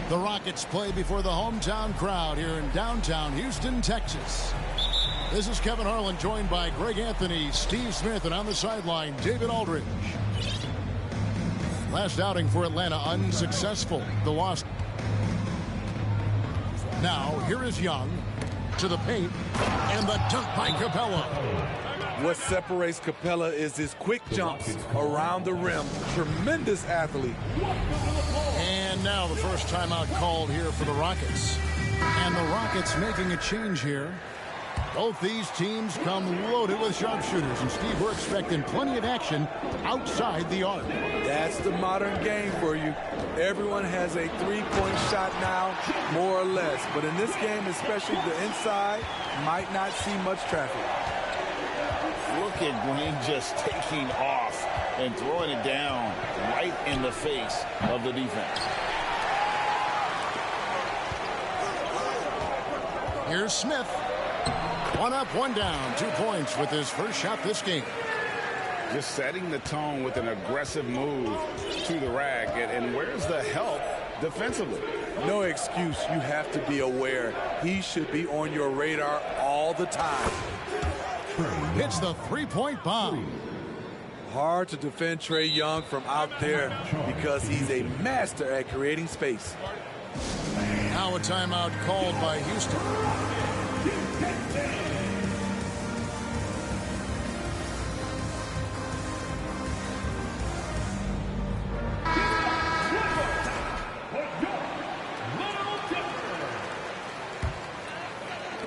The Rockets play before the hometown crowd here in downtown Houston, Texas. This is Kevin Harlan, joined by Greg Anthony, Steve Smith, and on the sideline, David Aldridge. Last outing for Atlanta unsuccessful. The loss. Now, here is Young to the paint, and the dunk by Capella. What separates Capella is his quick jumps around the rim. Tremendous athlete. And now the first timeout called here for the Rockets. And the Rockets making a change here. Both these teams come loaded with sharpshooters. And, Steve, we're expecting plenty of action outside the arc. That's the modern game for you. Everyone has a three-point shot now, more or less. But in this game, especially the inside, might not see much traffic. Look at Green just taking off and throwing it down right in the face of the defense. Here's Smith. One up, one down. 2 points with his first shot this game. Just setting the tone with an aggressive move to the rack. And where's the help defensively? No excuse. You have to be aware. He should be on your radar all the time. Hits the three-point bomb. Hard to defend Trae Young from out there because he's a master at creating space. Now a timeout called by Houston.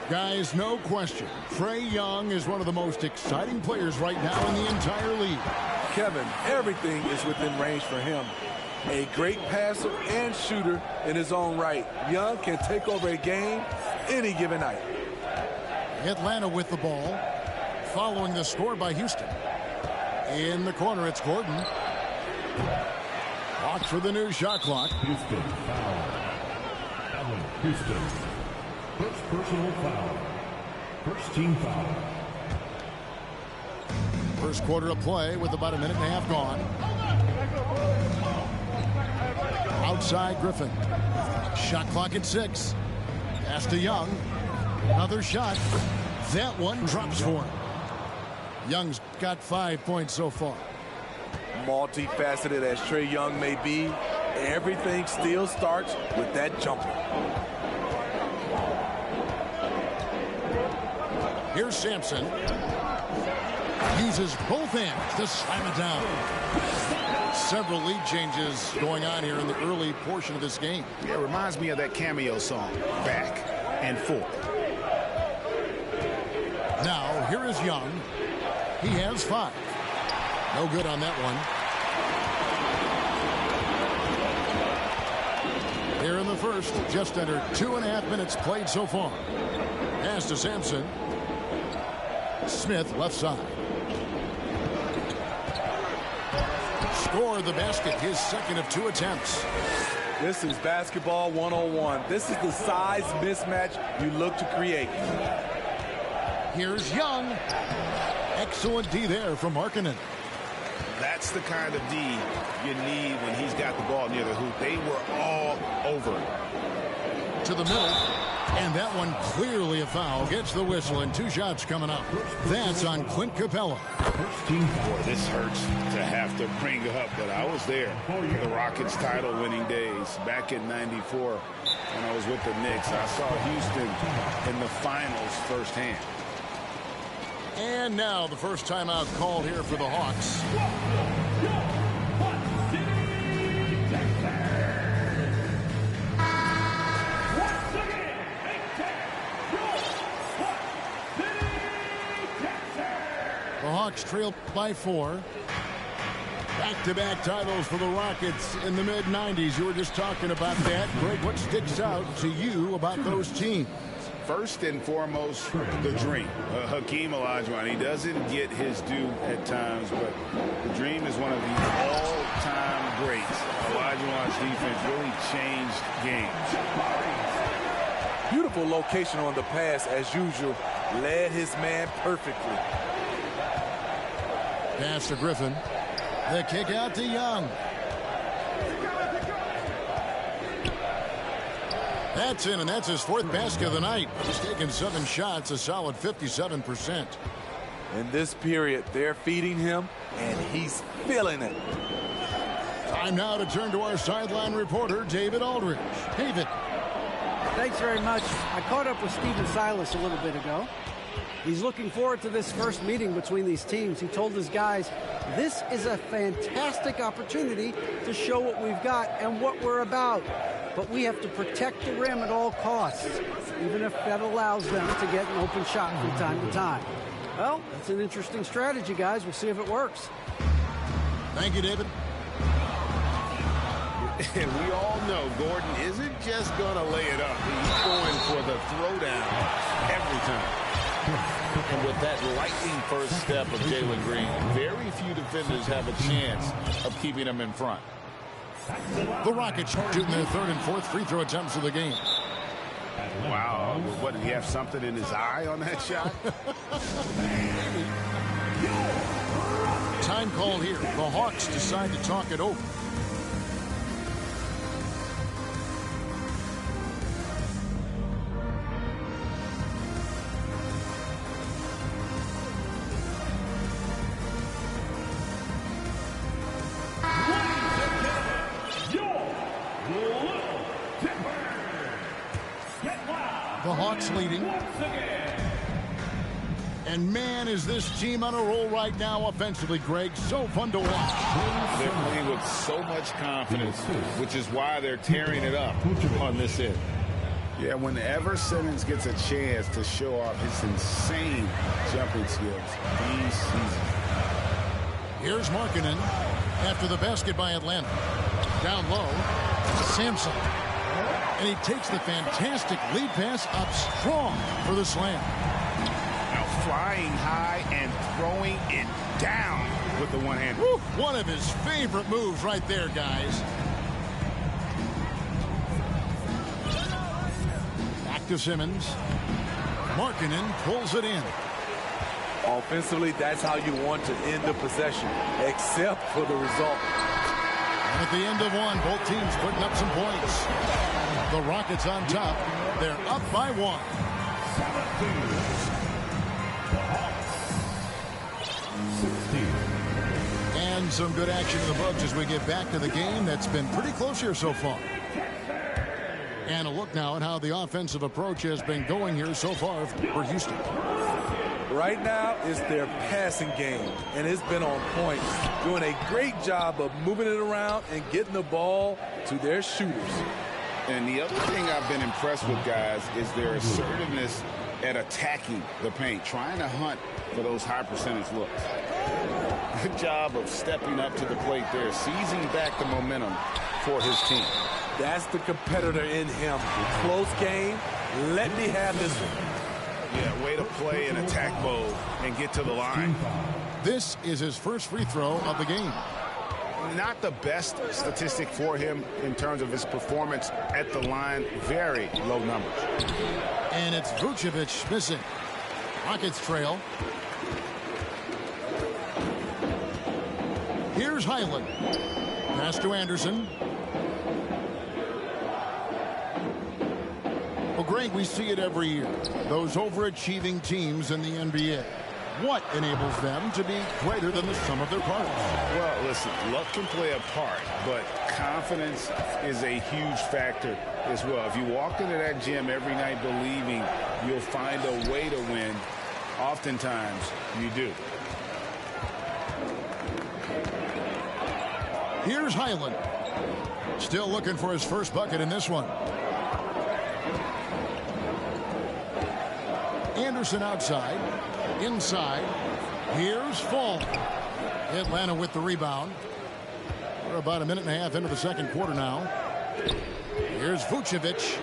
Guys, no question, Trae Young is one of the most exciting players right now in the entire league. Kevin, everything is within range for him. A great passer and shooter in his own right. Young can take over a game any given night. Atlanta with the ball, following the score by Houston. In the corner, it's Gordon. Walks for the new shot clock. Houston foul. Allen Houston. First personal foul. First team foul. First quarter of play with about a minute and a half gone. Outside Griffin. Shot clock at 6. Pass to Young. Another shot. That one drops for him. Young's got 5 points so far. Multifaceted as Trae Young may be, everything still starts with that jumper. Here's Sampson. Uses both hands to slam it down. Several lead changes going on here in the early portion of this game. Yeah, it reminds me of that Cameo song, Back and Forth. Now, here is Young. He has 5. No good on that one. Here in the first, just under 2.5 minutes played so far. Pass to Sampson. Smith left side. Score the basket, his second of 2 attempts. This is basketball 101. This is the size mismatch you look to create. Here's Young. Excellent D there from Markkanen. That's the kind of D you need when he's got the ball near the hoop. They were all over it. To the middle. And that one clearly a foul. Gets the whistle, and 2 shots coming up. That's on Clint Capella. Boy, this hurts to have to bring up, but I was there for the Rockets title-winning days back in '94 when I was with the Knicks. I saw Houston in the finals firsthand. And now the first timeout called here for the Hawks. The Hawks trail by 4. Back-to-back titles for the Rockets in the mid-90s. You were just talking about that. Greg, what sticks out to you about those teams? First and foremost, the dream. Hakeem Olajuwon, he doesn't get his due at times, but the dream is one of the all-time greats. Olajuwon's defense really changed games. Beautiful location on the pass, as usual. Led his man perfectly. Pass to Griffin. The kick out to Young. That's in, and that's his 4th basket of the night. He's taken 7 shots, a solid 57%. In this period, they're feeding him, and he's feeling it. Time now to turn to our sideline reporter, David Aldridge. David. Thanks very much. I caught up with Stephen Silas a little bit ago. He's looking forward to this first meeting between these teams. He told his guys, this is a fantastic opportunity to show what we've got and what we're about. But we have to protect the rim at all costs, even if that allows them to get an open shot from time to time. Well, that's an interesting strategy, guys. We'll see if it works. Thank you, David. And we all know Gordon isn't just going to lay it up. He's going for the throwdown every time. And with that lightning first step of Jalen Green, very few defenders have a chance of keeping him in front. The Rockets shooting their 3rd and 4th free throw attempts of the game. Wow. What, did he have something in his eye on that shot? Time call here. The Hawks decide to talk it over. The Hawks leading. And man, is this team on a roll right now offensively, Greg. So fun to watch. They're playing with so much confidence, which is why they're tearing it up on this end. Yeah, whenever Simmons gets a chance to show off his insane jumping skills, he sees it. Here's Markkanen after the basket by Atlanta. Down low, Sampson. And he takes the fantastic lead pass up strong for the slam. Now flying high and throwing it down with the one-hand. One of his favorite moves right there, guys. Back to Simmons. Markkanen pulls it in. Offensively, that's how you want to end the possession, except for the result. And at the end of one, both teams putting up some points. The Rockets on top. They're up by 1. And some good action in the Bucks as we get back to the game that's been pretty close here so far. And a look now at how the offensive approach has been going here so far for Houston. Right now, it's their passing game, and it's been on point. Doing a great job of moving it around and getting the ball to their shooters. And the other thing I've been impressed with, guys, is their assertiveness at attacking the paint, trying to hunt for those high percentage looks. Good job of stepping up to the plate there, seizing back the momentum for his team. That's the competitor in him. Close game. Let me have this one. Yeah, way to play in attack mode and get to the line. This is his first free throw of the game. Not the best statistic for him in terms of his performance at the line. Very low numbers. And it's Vucevic missing. Rockets trail. Here's Highland. Pass to Anderson. Well, Greg, we see it every year. Those overachieving teams in the NBA. What enables them to be greater than the sum of their parts? Well, listen, luck can play a part, but confidence is a huge factor as well. If you walk into that gym every night believing you'll find a way to win, oftentimes you do. Here's Highland. Still looking for his first bucket in this one. Anderson outside. Inside. Here's Fall. Atlanta with the rebound. We're about a minute and a half into the second quarter now. Here's Vucevic.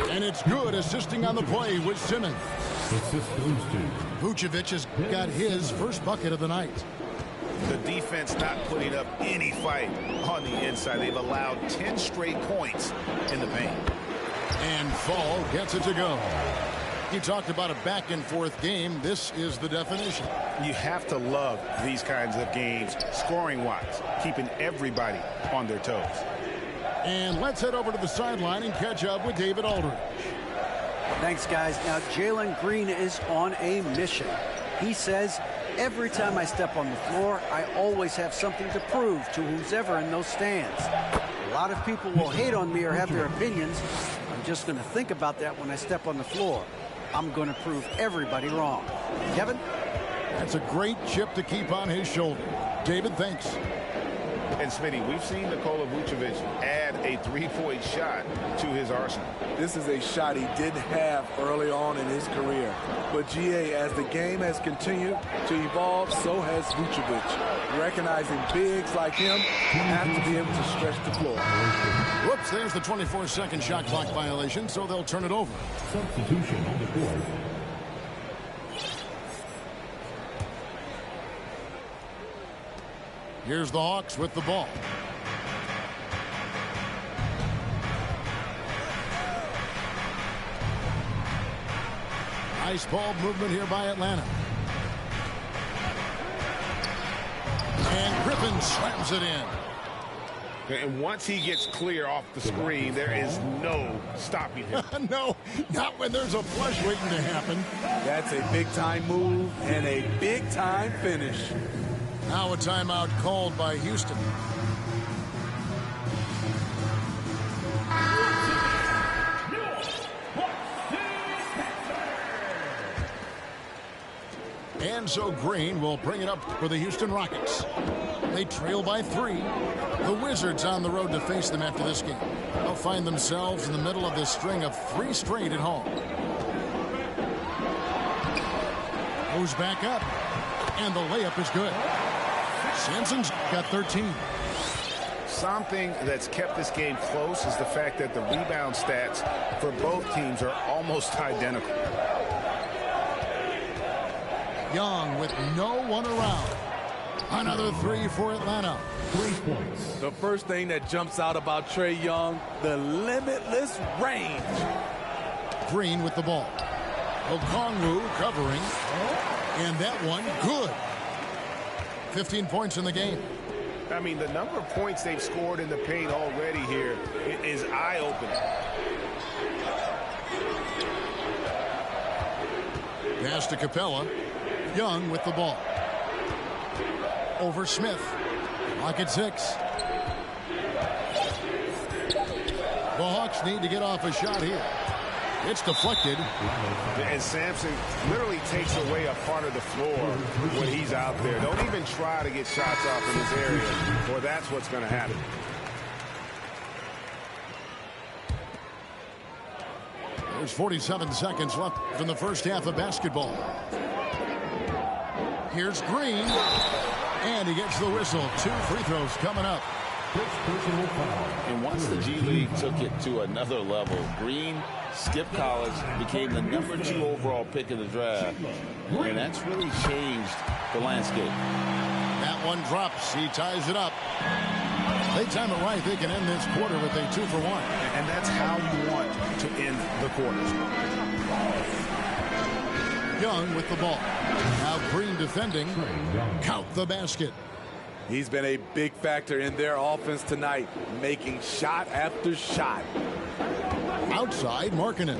And it's good, assisting on the play with Simmons. Vucevic has got his first bucket of the night. The defense not putting up any fight on the inside. They've allowed 10 straight points in the paint. And Fall gets it to go. You talked about a back-and-forth game. This is the definition. You have to love these kinds of games, scoring-wise, keeping everybody on their toes. And let's head over to the sideline and catch up with David Aldridge. Thanks, guys. Now, Jalen Green is on a mission. He says, every time I step on the floor, I always have something to prove to who's ever in those stands. A lot of people will hate on me or have their opinions. I'm just going to think about that when I step on the floor. I'm going to prove everybody wrong. Kevin? That's a great chip to keep on his shoulder. David, thanks. And Smitty, we've seen Nikola Vucevic add a three-point shot to his arsenal. This is a shot he didn't have early on in his career. But GA, as the game has continued to evolve, so has Vucevic. Recognizing bigs like him have to be able to stretch the floor. Whoops, there's the 24-second shot clock violation, so they'll turn it over. Substitution on the court. Here's the Hawks with the ball. Nice ball movement here by Atlanta. And Griffin slams it in. And once he gets clear off the screen, there is no stopping him. No, not when there's a flush waiting to happen. That's a big-time move and a big-time finish. Now a timeout called by Houston. And so Green will bring it up for the Houston Rockets. They trail by 3. The Wizards on the road to face them after this game. They'll find themselves in the middle of this string of 3 straight at home. Goes back up. And the layup is good. Sampson's got 13. Something that's kept this game close is the fact that the rebound stats for both teams are almost identical. Young with no one around. Another 3 for Atlanta. 3 points. The first thing that jumps out about Trae Young, the limitless range. Green with the ball. Okongwu covering. And that one good. 15 points in the game. I mean, the number of points they've scored in the paint already here is eye-opening. Pass to Capella. Young with the ball. Over Smith. Clock at 6. The Hawks need to get off a shot here. It's deflected. And Sampson literally takes away a part of the floor when he's out there. Don't even try to get shots off in this area, or that's what's going to happen. There's 47 seconds left in the first half of basketball. Here's Green. And he gets the whistle. 2 free throws coming up. Personal foul. And once the G League took it to another level, Green skipped college, became the number 2 overall pick in the draft. And that's really changed the landscape. That one drops. He ties it up. They time it right. They can end this quarter with a 2 for 1. And that's how you want to end the quarters. Young with the ball. Now Green defending. Count the basket. He's been a big factor in their offense tonight, making shot after shot. Outside, Markkanen.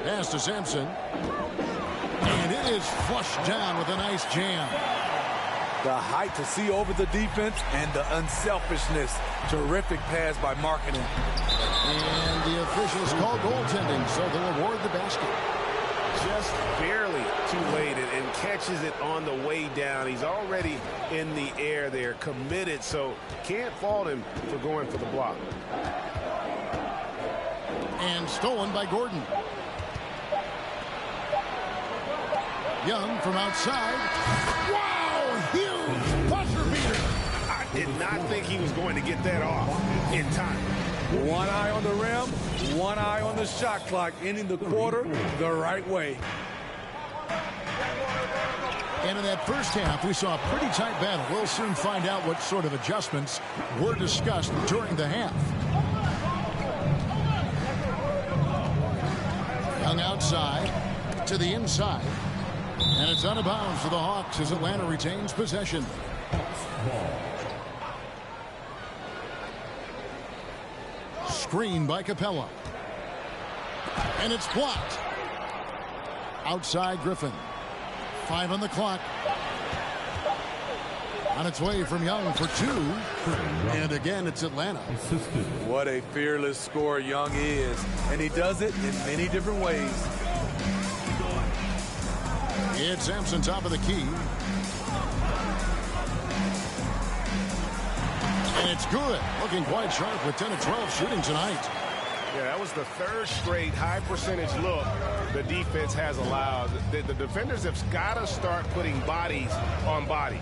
Pass to Sampson. And it is flushed down with a nice jam. The height to see over the defense and the unselfishness. Terrific pass by Markkanen. And the officials call goaltending, so they'll award the basket. Just barely too late and catches it on the way down. He's already in the air there, committed, so can't fault him for going for the block. And stolen by Gordon. Young from outside. Wow, huge buzzer beater. I did not think he was going to get that off in time. One eye on the rim, one eye on the shot clock, ending the quarter the right way. And in that first half, we saw a pretty tight battle. We'll soon find out what sort of adjustments were discussed during the half. Young outside to the inside. And it's out of bounds for the Hawks as Atlanta retains possession. screen by Capella. And it's blocked. Outside Griffin. 5 on the clock. On its way from Young for 2. And again, it's Atlanta. What a fearless scorer Young is. And he does it in many different ways. It's Sampson top of the key. And it's good. Looking quite sharp with 10 of 12 shooting tonight. Yeah, that was the third straight high percentage look the defense has allowed. The defenders have got to start putting bodies on bodies.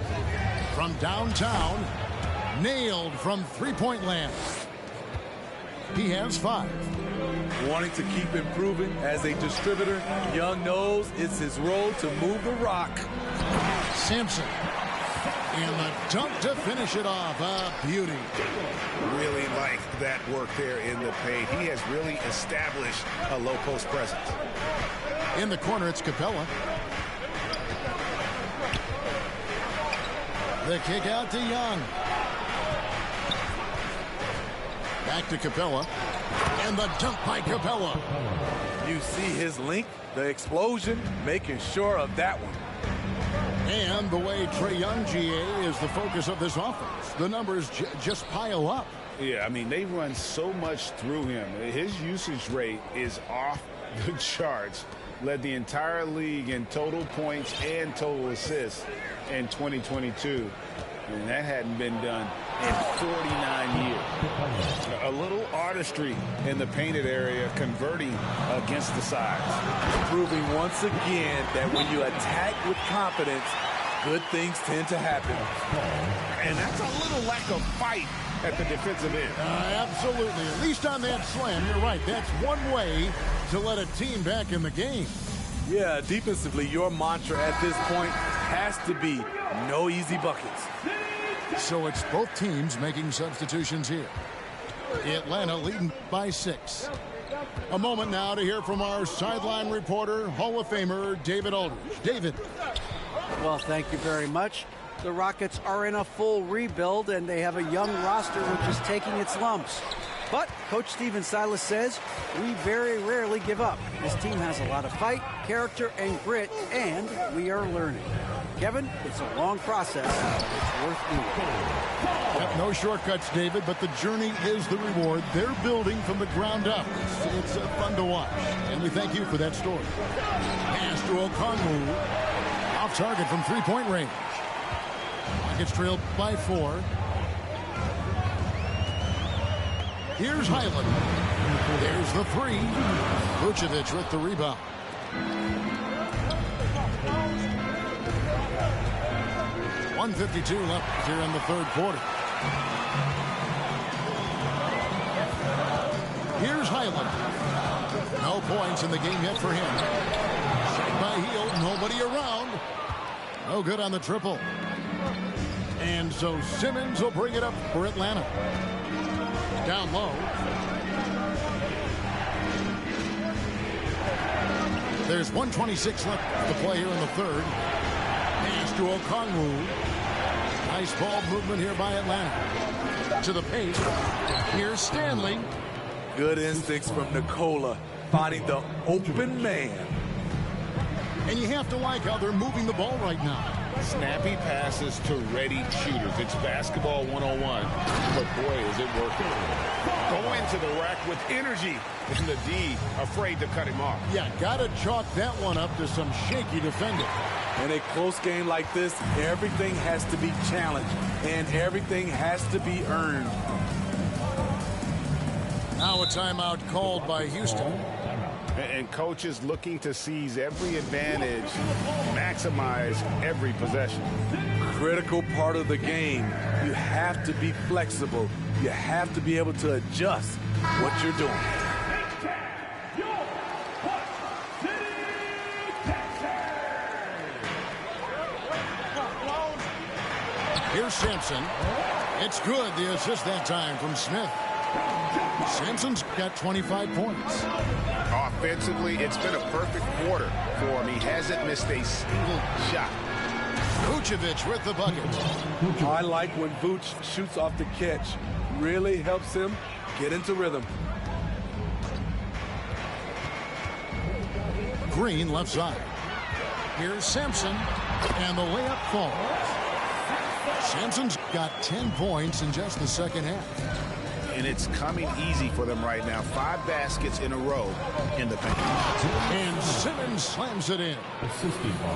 From downtown, nailed from three-point land. He has 5. Wanting to keep improving as a distributor, Young knows it's his role to move the rock. Sampson. And the dunk to finish it off. A beauty. Really like that work there in the paint. He has really established a low post presence. In the corner, it's Capella. The kick out to Young. Back to Capella. And the dunk by Capella. You see his length, the explosion, making sure of that one. And the way Trae Young, GA, is the focus of this offense. The numbers just pile up. Yeah, I mean, they run so much through him. His usage rate is off the charts. Led the entire league in total points and total assists in 2022. And that hadn't been done in 49 years. A little artistry in the painted area, converting against the sides. Proving once again that when you attack with confidence, good things tend to happen. And that's a little lack of fight at the defensive end. Absolutely. At least on that slam, you're right. That's one way to let a team back in the game. Yeah, defensively, your mantra at this point has to be no easy buckets. So it's both teams making substitutions here. Atlanta leading by 6. A moment now to hear from our sideline reporter, Hall of Famer David Aldridge. David. Well, thank you very much. The Rockets are in a full rebuild, and they have a young roster which is taking its lumps. But Coach Stephen Silas says we very rarely give up. This team has a lot of fight, character, and grit, and we are learning. Kevin, it's a long process. It's worth doing. Yep, no shortcuts, David, but the journey is the reward. They're building from the ground up. It's fun to watch, and we thank you for that story. Pass to Okongwu. Off target from three-point range. Rockets trailed by 4. Here's Highland. There's the 3. Vucevic with the rebound. .152 left here in the third quarter. Here's Highland. No points in the game yet for him. Shot by Hield. Nobody around. No good on the triple. And so Simmons will bring it up for Atlanta. Down low. There's 1:26 left to play here in the third. Pass to Okongwu. Nice ball movement here by Atlanta. To the paint. Here's Stanley. Good instincts from Nikola, finding the open man. And you have to like how they're moving the ball right now. Snappy passes to ready shooters. It's basketball 101. But boy, is it working. Going to the rack with energy. And the D afraid to cut him off. Yeah, got to chalk that one up to some shaky defending. In a close game like this, everything has to be challenged, and everything has to be earned. Now a timeout called by Houston. And coaches looking to seize every advantage, maximize every possession. Critical part of the game. You have to be flexible. You have to be able to adjust what you're doing. Here's Sampson. It's good, the assist that time from Smith. Sampson's got 25 points. Offensively, it's been a perfect quarter for him. He hasn't missed a single shot. Vucevic with the bucket. I like when Vuce shoots off the catch. Really helps him get into rhythm. Green left side. Here's Sampson, and the layup falls. Sampson's got 10 points in just the second half. And it's coming easy for them right now. 5 baskets in a row in the paint. And Simmons slams it in.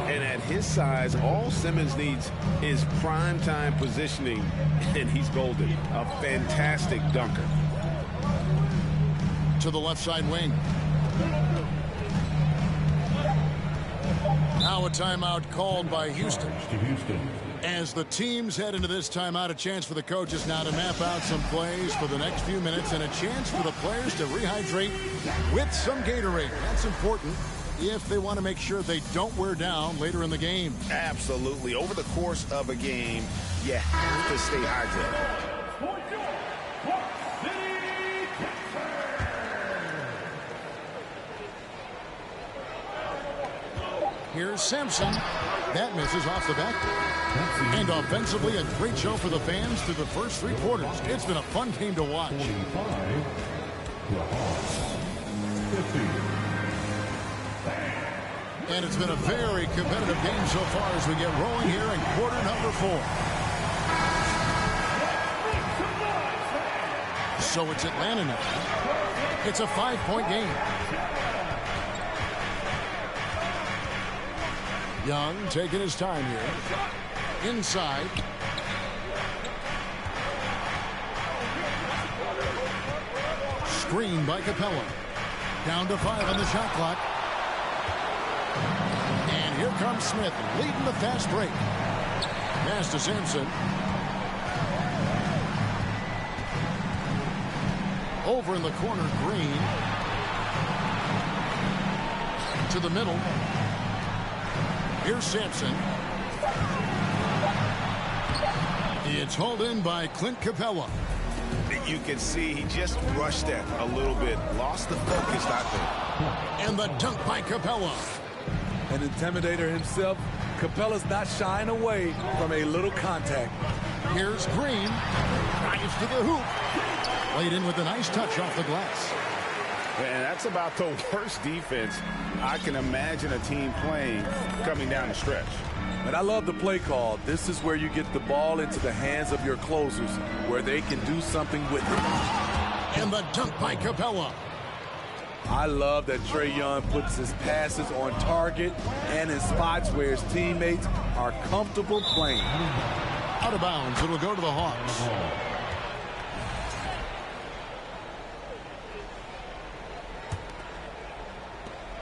And at his size, all Simmons needs is prime-time positioning, and he's golden. A fantastic dunker. To the left side wing. Now a timeout called by Houston. As the teams head into this timeout, a chance for the coaches now to map out some plays for the next few minutes and a chance for the players to rehydrate with some Gatorade. That's important if they want to make sure they don't wear down later in the game. Absolutely. Over the course of a game, you have to stay hydrated. Here's Sampson. That misses off the back. And offensively, a great show for the fans through the first 3 quarters. It's been a fun game to watch. And it's been a very competitive game so far as we get rolling here in quarter number 4. So it's Atlanta now. It's a 5-point game. Young taking his time here. Inside. Screen by Capella. Down to 5 on the shot clock. And here comes Smith leading the fast break. Pass to Sampson. Over in the corner, Green. To the middle. Here's Sampson. It's hauled in by Clint Capella. You can see he just rushed that a little bit. Lost the focus out there. And the dunk by Capella. An intimidator himself, Capella's not shying away from a little contact. Here's Green. Drives to the hoop. Laid in with a nice touch off the glass. And that's about the worst defense I can imagine a team playing coming down the stretch. And I love the play call. This is where you get the ball into the hands of your closers, where they can do something with it. And the dunk by Capella. I love that Trae Young puts his passes on target and in spots where his teammates are comfortable playing. Out of bounds. It'll go to the Hawks.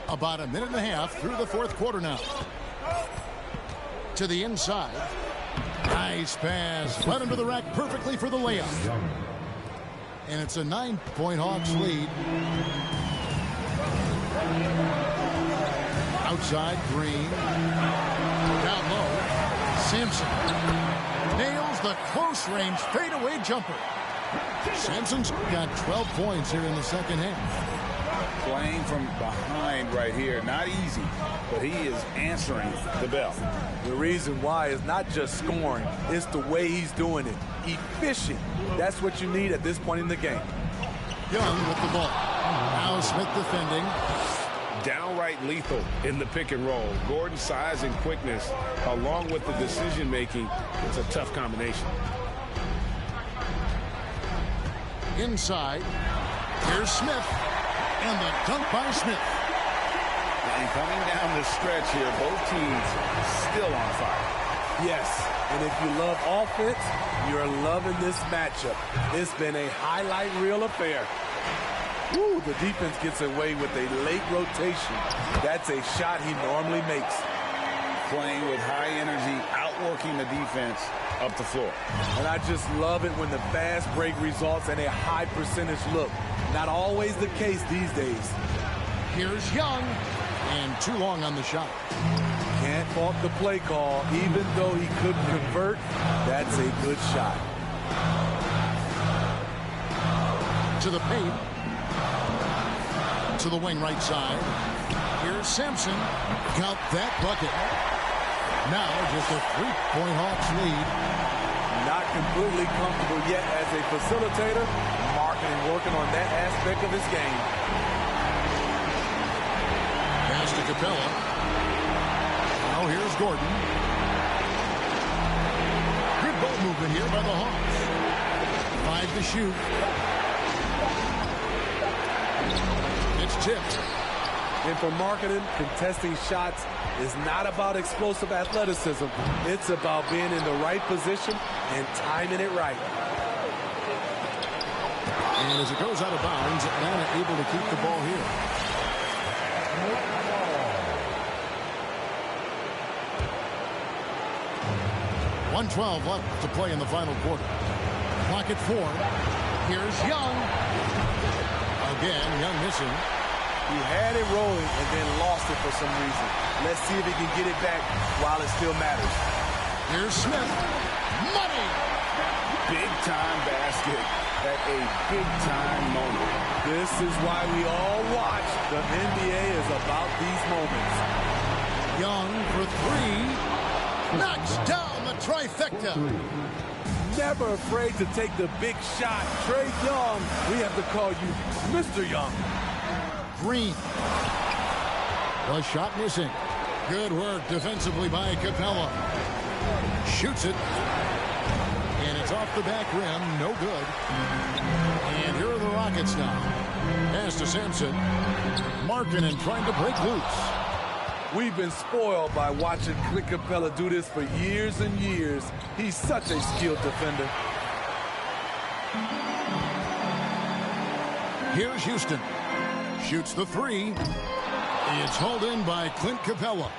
About a minute and a half through the 4th quarter now. To the inside. Nice pass. Right under the rack perfectly for the layup. And it's a 9-point Hawks lead. Outside, Green. Down low. Sampson. Nails the close-range fadeaway jumper. Sampson's got 12 points here in the second half. Playing from behind right here. Not easy, but he is answering the bell. The reason why is not just scoring, it's the way he's doing it. Efficient. That's what you need at this point in the game. Young with the ball. Now Smith defending. Downright lethal in the pick and roll. Gordon's size and quickness, along with the decision making, it's a tough combination. Inside. Here's Smith. And the dunk by Smith. And coming down the stretch here, both teams still on fire. Yes, and if you love offense, you're loving this matchup. It's been a highlight reel affair. Woo, the defense gets away with a late rotation. That's a shot he normally makes. Playing with high energy, outworking the defense up the floor. And I just love it when the fast break results in a high percentage look. Not always the case these days. Here's Young. And too long on the shot. Can't fault the play call. Even though he couldn't convert, that's a good shot. To the paint. To the wing right side. Here's Sampson. Count that bucket. Now just a 3-point Hawks lead. Not completely comfortable yet as a facilitator. Marketing working on that aspect of his game. Pass to Capella. Now here's Gordon. Good ball movement here by the Hawks. 5 to shoot. It's tipped. And for Markkanen, contesting shots is not about explosive athleticism. It's about being in the right position and timing it right. And as it goes out of bounds, Atlanta able to keep the ball here. .112 left to play in the final quarter. Clock at 4. Here's Young. Again, Young missing. He had it rolling and then lost it for some reason. Let's see if he can get it back while it still matters. Here's Smith. Money! Big-time basket at a big-time moment. This is why we all watch. The NBA is about these moments. Young for 3. Knocks down the trifecta. Never afraid to take the big shot. Trae Young, we have to call you Mr. Young. Green. The shot missing. Good work defensively by Capella. Shoots it. And it's off the back rim. No good. And here are the Rockets now. Pass to Sampson. Markkanen trying to break loose. We've been spoiled by watching Clint Capella do this for years and years. He's such a skilled defender. Here's Houston. Shoots the 3. It's hauled in by Clint Capella.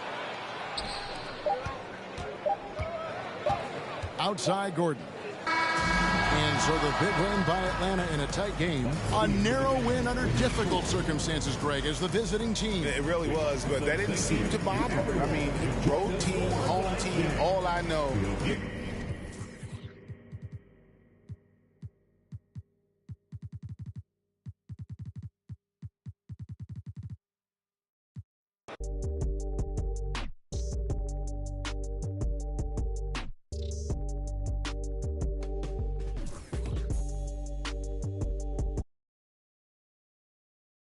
Outside Gordon. And so the big win by Atlanta in a tight game. A narrow win under difficult circumstances, Greg, as the visiting team. It really was, but that didn't seem to bother them. I mean, road team, home team, all I know,